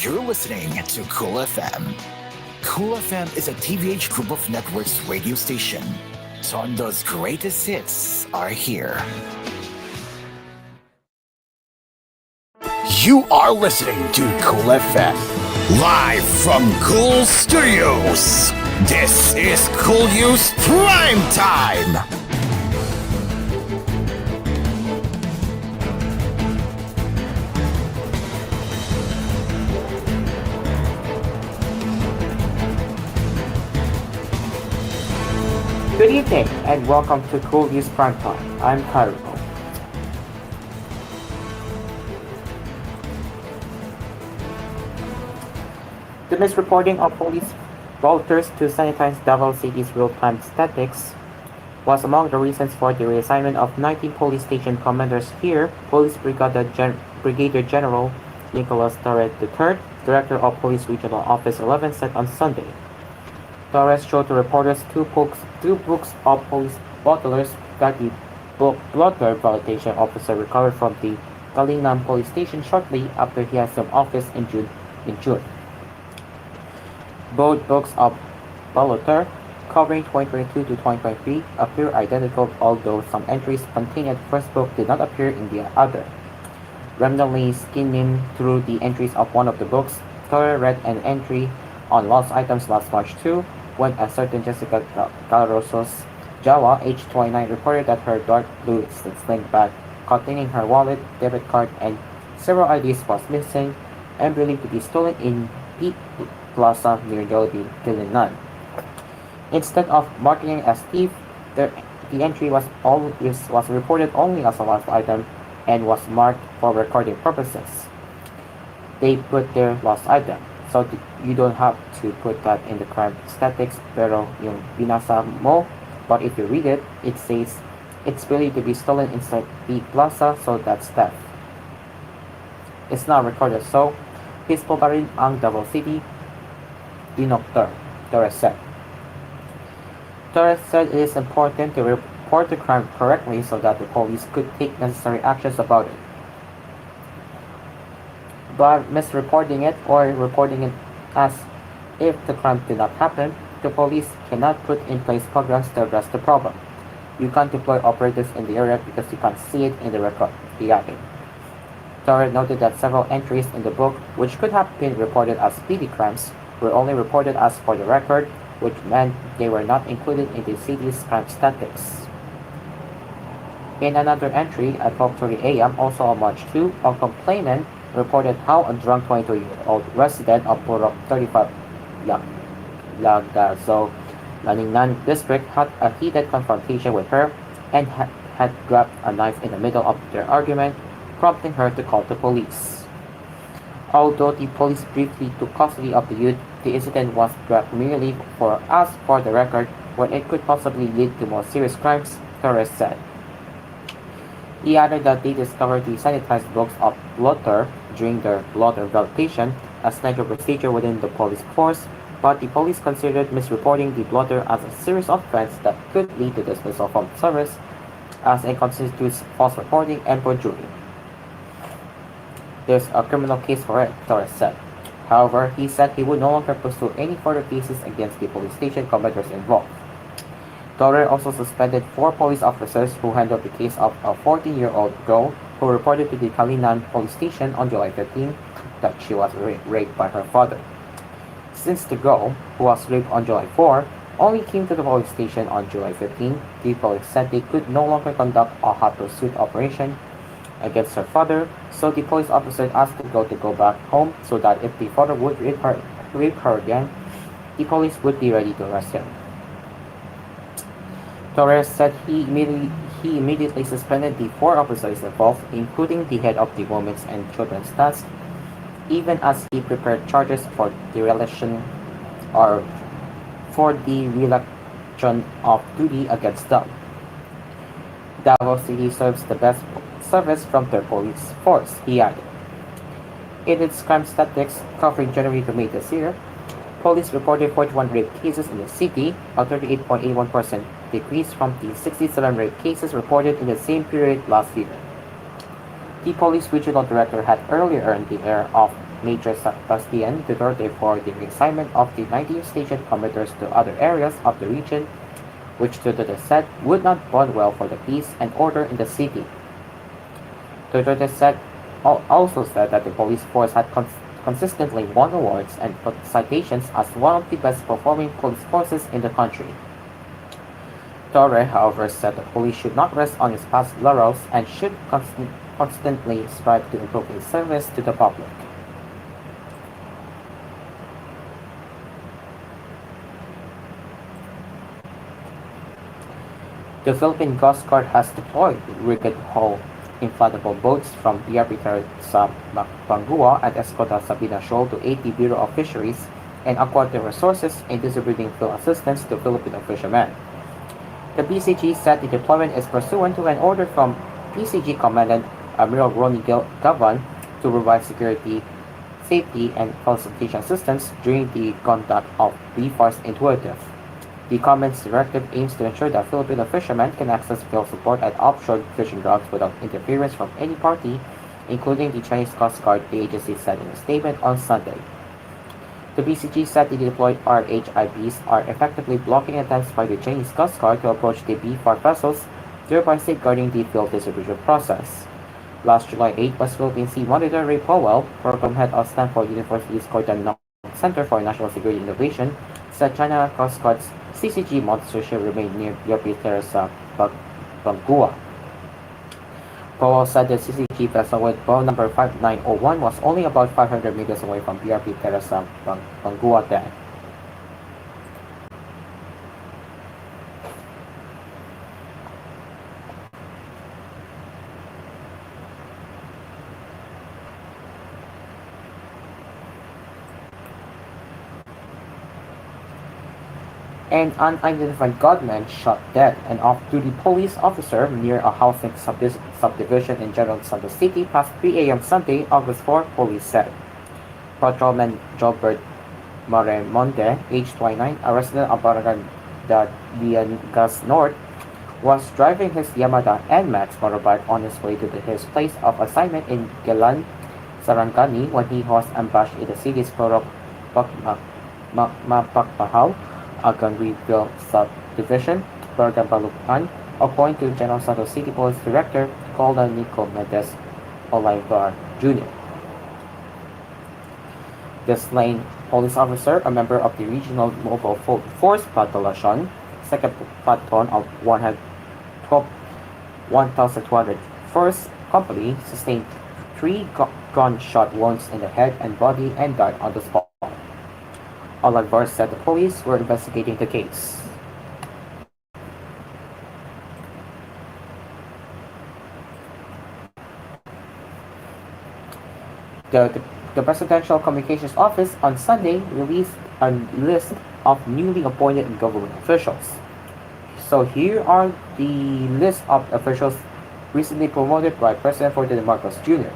You're listening to Cool FM. Cool FM is a TVH Group of Networks radio station. Tondo's greatest hits are here. You are listening to Cool FM. Live from Cool Studios. This is koolNews Primetime. Good evening and welcome to koolNews Primetime. I'm Cairo. The misreporting of police vouchers to sanitize Davao City's real-time statistics was among the reasons for the reassignment of 19 police station commanders here. Police Brigadier General Nicholas Torres III, Director of Police Regional Office 11, said on Sunday. Torres showed to reporters two books of police bottlers that the blotter validation officer recovered from the Kalinam police station shortly after he assumed office in June. Both books of balloter, covering 2022 to 2023, appear identical, although some entries contained in the first book did not appear in the other. Randomly skimming through the entries of one of the books, Torres read an entry on lost items last March 2, when a certain Jessica Calrosos Jawa, age 29, reported that her dark blue sling bag containing her wallet, debit card, and several IDs was missing and believed to be stolen in Pete Plaza near Jollibee, Kilinan. Instead of marking it as thief, the entry was reported only as a lost item and was marked for recording purposes. They put their lost item, so you don't have to put that in the crime statistics, pero yung binasa mo, but if you read it, it says it's believed to be stolen inside the plaza, so that's theft. It's not recorded, so peaceful pa rin ang Davao City, Dinoktor, Torres said. Torres said it is important to report the crime correctly so that the police could take necessary actions about it. But misreporting it or reporting it as if the crime did not happen, the police cannot put in place programs to address the problem. You can't deploy operatives in the area because you can't see it in the record, he added. Torres noted that several entries in the book, which could have been reported as petty crimes, were only reported as for the record, which meant they were not included in the city's crime statistics. In another entry at 12:30 a.m., also on March 2, a complainant reported how a drunk 22-year-old resident of Purok 35 Lagazo, Laningnan district had a heated confrontation with her and had grabbed a knife in the middle of their argument, prompting her to call the police. Although the police briefly took custody of the youth, the incident was dragged merely for the record, when it could possibly lead to more serious crimes, Torres said. He added that they discovered the sanitized books of blotter during their blotter validation, a standard procedure within the police force, but the police considered misreporting the blotter as a serious offense that could lead to dismissal from service, as it constitutes false reporting and perjury. There's a criminal case for it, Torres said. However, he said he would no longer pursue any further cases against the police station commanders involved. Torres also suspended 4 police officers who handled the case of a 14-year-old girl who reported to the Kalinan police station on July 15 that she was raped by her father. Since the girl, who was raped on July 4, only came to the police station on July 15, the police said they could no longer conduct a hot pursuit operation against her father, so the police officer asked the girl to go back home so that if the father would rape her again, the police would be ready to arrest him. Torres said he immediately suspended the 4 officers involved, including the head of the Women's and Children's Task, even as he prepared charges for the reelection of duty against them. Davao City serves the best service from their police force, he added. In its crime statistics covering January to May this year, police reported 41 rape cases in the city, a 38.81% decrease from the 67 rape cases reported in the same period last year. The police regional director had earlier earned the air of Major Sebastian Duterte for the reassignment of the 19 station commuters to other areas of the region, which Duterte said would not bode well for the peace and order in the city. Duterte also said that the police force had consistently won awards and put citations as one of the best performing police forces in the country. Torre, however, said the police should not rest on its past laurels and should constantly strive to improve its service to the public. The Philippine Coast Guard has deployed rigged-hull inflatable boats from BRP Teresa Bangua and Escoda Sabina Shoal to aid the Bureau of Fisheries and Aquatic Resources in distributing field assistance to Filipino fishermen. The PCG said the deployment is pursuant to an order from PCG Commandant Admiral Ronnie Gavan to provide security, safety, and facilitation assistance during the conduct of BFAR's intuitive. The Command's directive aims to ensure that Filipino fishermen can access field support at offshore fishing grounds without interference from any party, including the Chinese Coast Guard, the agency said in a statement on Sunday. The BCG said the deployed RHIBs are effectively blocking attempts by the Chinese Coast Guard to approach the BFAR vessels, thereby safeguarding the field distribution process. Last July 8 was Philippine Sea Monitor Ray Powell, program head of Stanford University's Gordon Center for National Security Innovation, said China Coast Guard's CCG monster ship remained near BRP Teresa Bangua. Powell said the CCG vessel with bow number 5901 was only about 500 meters away from BRP Teresa Bangua then. An unidentified gunman shot dead an off-duty police officer near a housing subdivision in General Santos City past 3 a.m. Sunday, August 4, police said. Patrolman Jobert Maremonte, age 29, a resident of Barangay Diangas North, was driving his Yamada NMAX motorbike on his way to his place of assignment in Gelan, Sarangani when he was ambushed in the city's Purok Mapakpahal, a Gangreville subdivision, Barangay Balucan, according to General Santos City Police Director Colonel Nico Mendes Olivar Jr. The slain police officer, a member of the Regional Mobile Force Battalion, 2nd Platoon of 1,201st Company, sustained 3 gunshot wounds in the head and body and died on the spot. Olivar said the police were investigating the case. The Presidential Communications Office on Sunday released a list of newly appointed government officials. So here are the list of officials recently promoted by President Ferdinand Marcos Jr.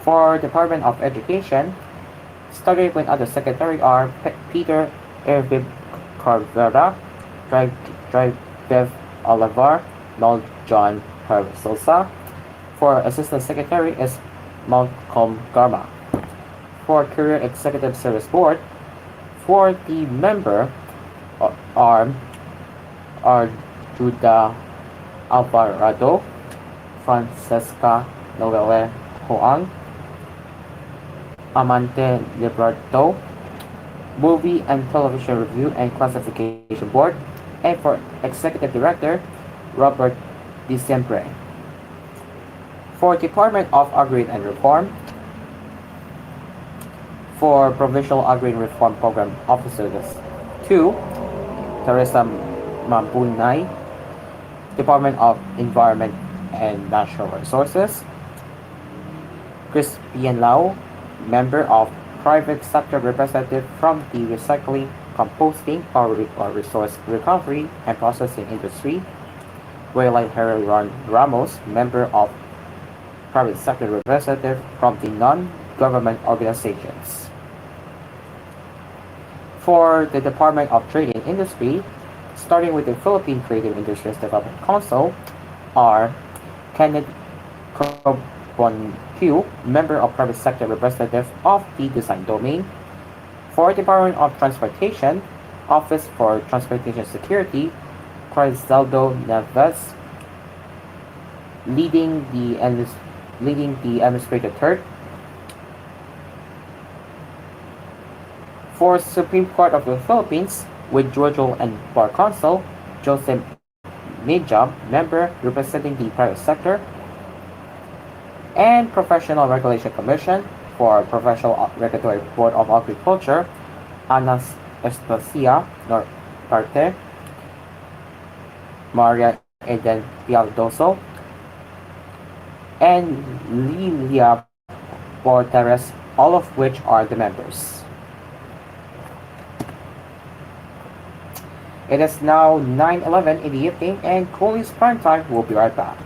For Department of Education, starting with Undersecretary are Peter Ervib Carvera, Drivev Olivar, Mal John Sosa. For Assistant Secretary is Malcolm Garma. For Career Executive Service Board, for the member are Juda Alvarado, Francesca Noelle Hoang, Amante Liberto, Movie and Television Review and Classification Board, and for Executive Director, Robert DeSiempre. For Department of Agrarian and Reform, for Provincial Agrarian Reform Program Officers 2, Teresa Mabunay, Department of Environment and Natural Resources, Crispian Lau, Member of Private Sector Representative from the Recycling, Composting, or Resource Recovery and Processing Industry, Waylay Heron Ramos, Member of Private Sector Representative from the non-government organizations. For the Department of Trade and Industry, starting with the Philippine Creative Industries Development Council, are Kenneth Kwon Kyu, member of private sector representative of the design domain. For Department of Transportation, Office for Transportation Security, Crisaldo Neves, leading the administrative third. For Supreme Court of the Philippines, with judicial and bar counsel, Joseph Mijab, member representing the private sector, and Professional Regulation Commission for Professional Regulatory Board of Agriculture, Anastasia Norte, Maria Eden Pialdoso, and Lilia Porteres, all of which are the members. It is now 9:11 in the evening, and koolNews Primetime will be right back.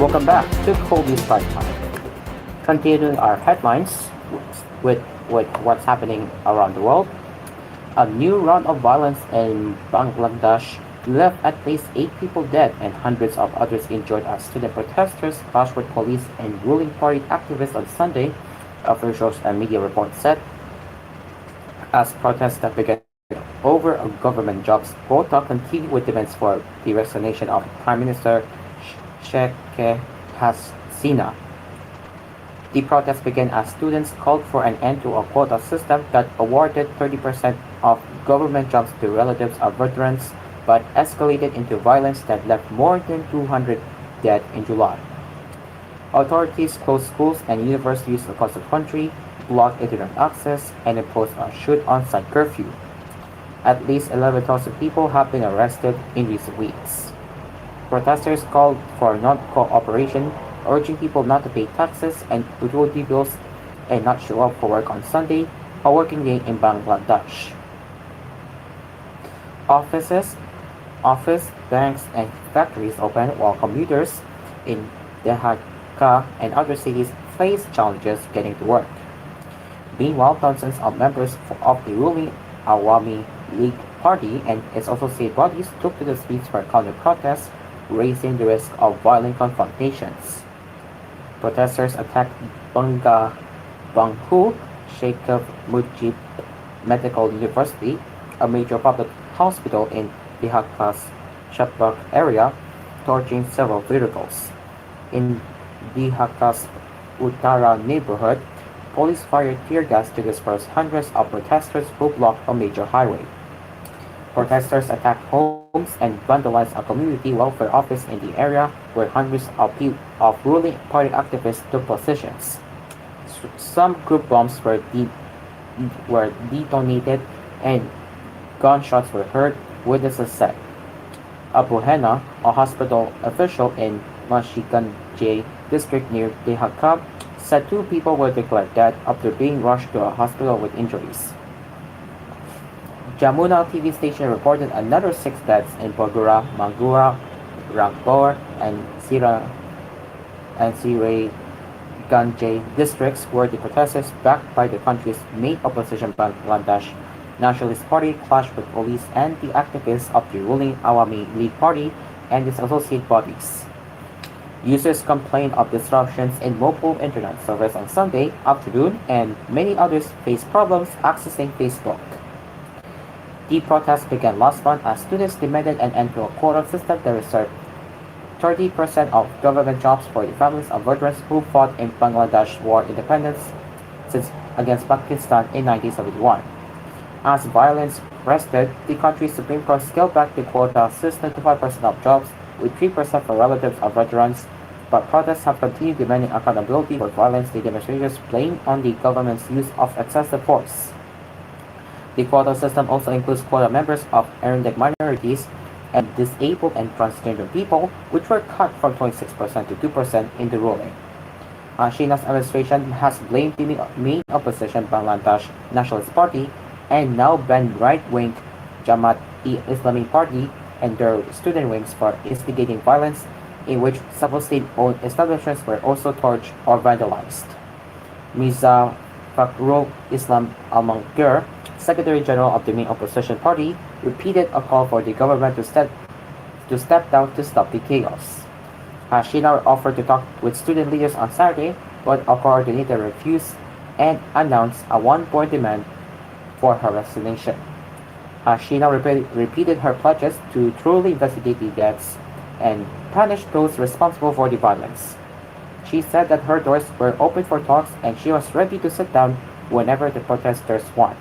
Welcome back to koolNews Primetime. Continuing our headlines with what's happening around the world. A new round of violence in Bangladesh left at least 8 people dead and hundreds of others injured as student protesters clashed with police and ruling party activists on Sunday, officials and media reports said, as protests that began over a government jobs quota continued with demands for the resignation of Prime Minister Sheikh Hasina. The protest began as students called for an end to a quota system that awarded 30% of government jobs to relatives of veterans, but escalated into violence that left more than 200 dead in July. Authorities closed schools and universities across the country, blocked internet access, and imposed a shoot on-site curfew. At least 11,000 people have been arrested in recent weeks. Protesters called for non-cooperation, urging people not to pay taxes and utility bills and not show up for work on Sunday, a working day in Bangladesh. Offices, banks, and factories open while commuters in Dhaka and other cities face challenges getting to work. Meanwhile, thousands of members of the ruling Awami League Party and its associated bodies took to the streets for counter protests, raising the risk of violent confrontations. Protesters attacked Banghu Sheikh Mujib Medical University, a major public hospital in Dhaka's Chapak area, torching several vehicles. In Dhaka's Uttara neighborhood, police fired tear gas to disperse hundreds of protesters who blocked a major highway. Protesters attacked homes and vandalized a community welfare office in the area where hundreds of ruling party activists took positions. Some group bombs were detonated and gunshots were heard, witnesses said. Abu Hena, a hospital official in Mashiganje district near Dhaka, said 2 people were declared dead after being rushed to a hospital with injuries. Jamuna TV station reported another 6 deaths in Bogura, Mangura, Rangpur, and Siraj districts where the protesters backed by the country's main opposition Bangladesh Nationalist Party clashed with police and the activists of the ruling Awami League Party and its associate bodies. Users complained of disruptions in mobile internet service on Sunday afternoon, and many others faced problems accessing Facebook. The protest began last month as students demanded an end to a quota system that reserved 30% of government jobs for the families of veterans who fought in Bangladesh war independence since against Pakistan in 1971. As violence rested, the country's Supreme Court scaled back the quota system to 5% of jobs, with 3% for relatives of veterans, but protests have continued demanding accountability for violence the demonstrators blamed on the government's use of excessive force. The quota system also includes quota members of ethnic minorities and disabled and transgender people, which were cut from 26% to 2% in the ruling. Sheena's administration has blamed the main opposition Bangladesh Nationalist Party and now banned right-wing Jamaat-e-Islami Party and their student wings for instigating violence, in which several state-owned establishments were also torched or vandalized. Mirza Fakhrul Islam Al-Mansur, Secretary General of the main opposition party, repeated a call for the government to step down to stop the chaos. Sheena offered to talk with student leaders on Saturday, but a coordinator refused and announced a one-point demand for her resignation. Sheena repeated her pledges to thoroughly investigate the deaths and punish those responsible for the violence. She said that her doors were open for talks and she was ready to sit down whenever the protesters want.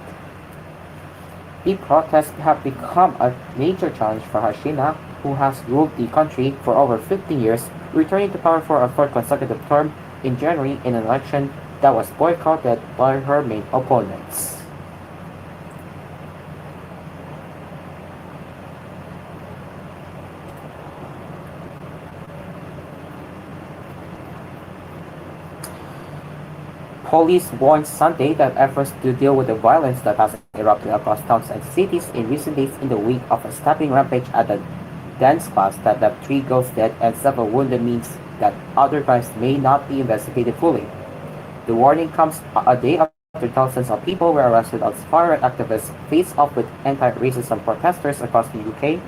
The protests have become a major challenge for Hasina, who has ruled the country for over 15 years, returning to power for a third consecutive term in January in an election that was boycotted by her main opponents. Police warned Sunday that efforts to deal with the violence that has erupted across towns and cities in recent days in the wake of a stabbing rampage at a dance class that left 3 girls dead and several wounded means that other crimes may not be investigated fully. The warning comes a day after thousands of people were arrested as far-right activists face off with anti-racism protesters across the UK,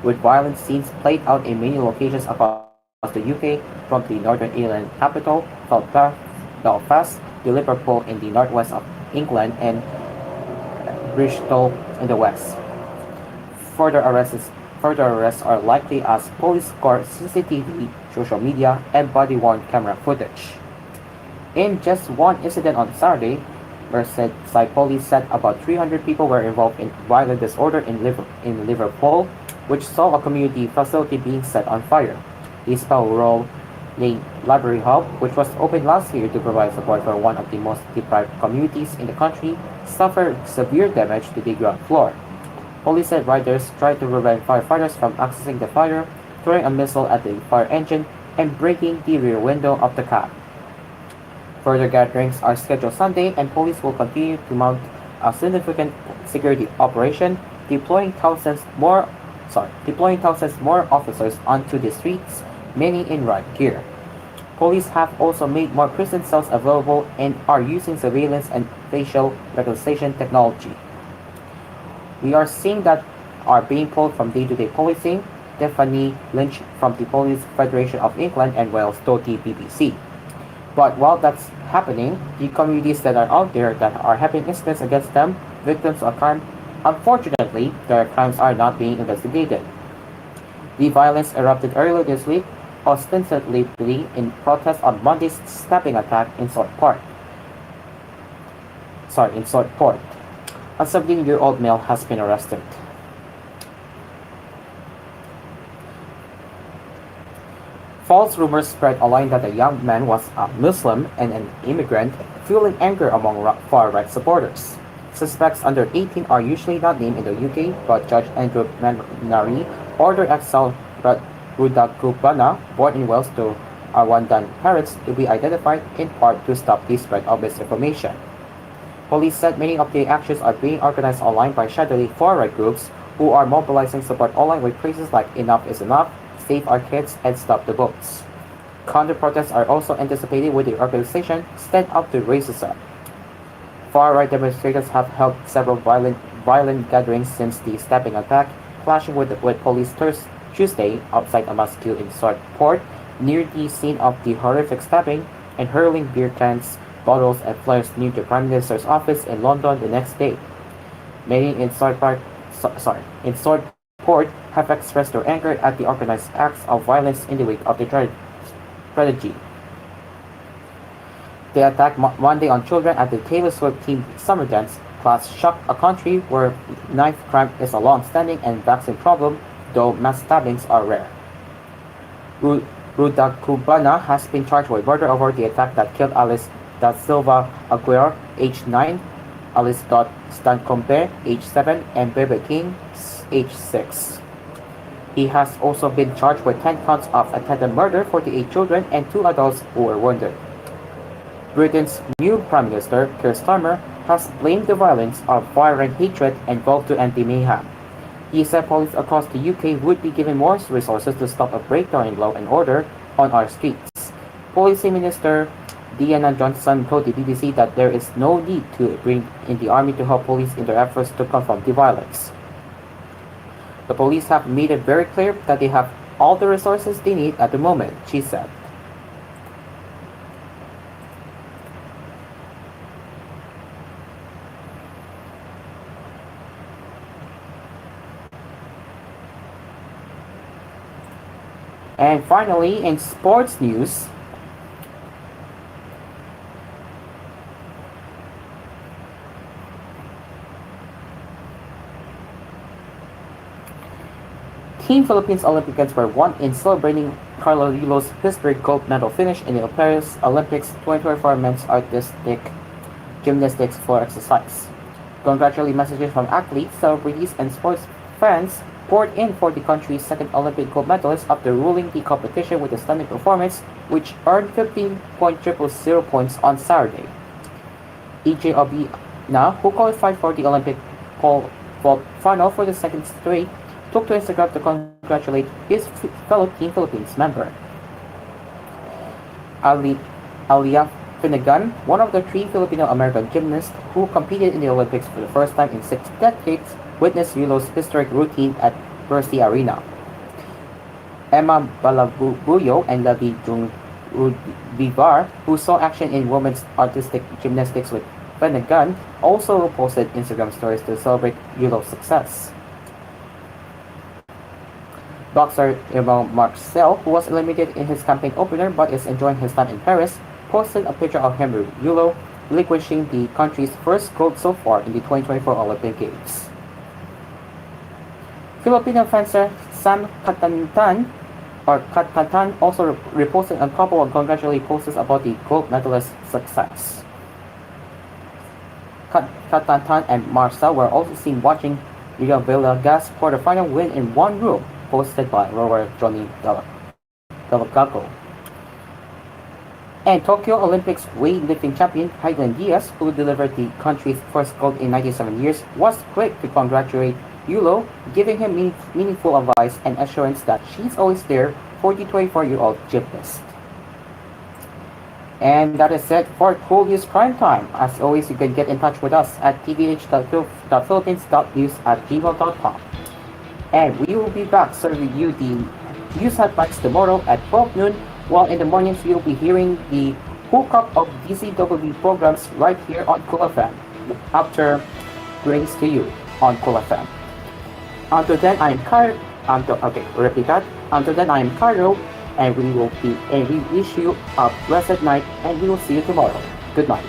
with violent scenes played out in many locations across the UK, from the Northern Ireland capital, Belfast, to Liverpool in the northwest of England and Bristol in the west. Further arrests, further arrests are likely as police score CCTV, social media, and body-worn camera footage. In just one incident on Saturday, Merseyside police said about 300 people were involved in violent disorder in Liverpool, which saw a community facility being set on fire. The Spell Lane Library Hub, which was opened last year to provide support for one of the most deprived communities in the country, suffered severe damage to the ground floor. Police said riders tried to prevent firefighters from accessing the fire, throwing a missile at the fire engine and breaking the rear window of the cab. Further gatherings are scheduled Sunday, and police will continue to mount a significant security operation, deploying thousands more officers onto the streets, many in riot gear. Police have also made more prison cells available and are using surveillance and facial recognition technology. We are seeing that are being pulled from day-to-day policing, Stephanie Lynch from the Police Federation of England and Wales told the BBC. But while that's happening, the communities that are out there that are having incidents against them, victims of crime, unfortunately, their crimes are not being investigated. The violence erupted earlier this week, ostensibly in protest on Monday's stabbing attack in Southport. A 17-year-old male has been arrested. False rumors spread online that the young man was a Muslim and an immigrant, fueling anger among far-right supporters. Suspects under 18 are usually not named in the UK, but Judge Andrew Manary ordered ex-Sal Rudakubana, born in Wales to Rwandan parents, to be identified in part to stop the spread of misinformation. Police said many of the actions are being organized online by shadowy far-right groups who are mobilizing support online with phrases like "enough is enough," "save our kids," and "stop the boats." Counter-protests are also anticipated with the organization Stand Up to Racism. Far-right demonstrators have held several violent gatherings since the stabbing attack, clashing with police Tuesday outside a mosque in Southport, near the scene of the horrific stabbing, and hurling beer cans, bottles, and flares near the Prime Minister's office in London the next day. Many in Southport have expressed their anger at the organized acts of violence in the wake of the tragedy. The attack Monday on children at the Taylor Swift team summer dance class shocked a country where knife crime is a long-standing and vexing problem, though mass stabbings are rare. Rudakubana has been charged with murder over the attack that killed Alice da Silva Aguirre, age 9, Alice Stancombe, age 7, and Bebe King, age 6. He has also been charged with 10 counts of attempted murder for the 8 children and 2 adults who were wounded. Britain's new Prime Minister, Keir Starmer, has blamed the violence of far-right hatred and vowed to anti-mayhem. He said police across the UK would be given more resources to stop a breakdown in law and order on our streets. Policy Minister Deanna Johnson told the BBC that there is no need to bring in the army to help police in their efforts to confront the violence. The police have made it very clear that they have all the resources they need at the moment, she said. And finally, in sports news, Team Philippines Olympians were won in celebrating Carlos historic gold medal finish in the Paris Olympics 2024 men's artistic gymnastics floor exercise. Congratulatory messages from athletes, celebrities, and sports fans poured in for the country's second Olympic gold medalist after ruling the competition with a stunning performance, which earned 15.000 points on Saturday. EJ Obina, who qualified for the Olympic pole vault final for the second straight, took to Instagram to congratulate his fellow Team Philippines member. Ali, Alia Finnegan, one of the three Filipino-American gymnasts who competed in the Olympics for the first time in 6 decades, witnessed Yulo's historic routine at Percy Arena. Emma Balabuyo and Levi Jung Vivar, who saw action in women's artistic gymnastics with Finnegan, also posted Instagram stories to celebrate Yulo's success. Boxer Irmão Marcel, who was eliminated in his campaign opener but is enjoying his time in Paris, posted a picture of him with Yulo, relinquishing the country's first gold so far in the 2024 Olympic Games. Filipino fencer Sam Katatan also reposted a couple of congratulatory posts about the gold medalist's success. Katatan and Marcel were also seen watching Rio Villegas quarterfinal win in one room, posted by rower Johnny Delgado. And Tokyo Olympics weightlifting champion Hayden Diaz, who delivered the country's first gold in 97 years, was quick to congratulate Yulo, giving him meaningful advice and assurance that she's always there for the 24-year-old gymnast. And that is it for koolNews Primetime. As always, you can get in touch with us at tvh.philippines.news@gmail.com. And we will be back serving you the news headlines tomorrow at 12 noon, while in the mornings you'll be hearing the hookup of DCW programs right here on koolFM, after brings to you on koolFM. Until then, I am Carlo. Repeat that. Until then, I am Carlo, and we wish you a blessed night, and we will see you tomorrow. Good night.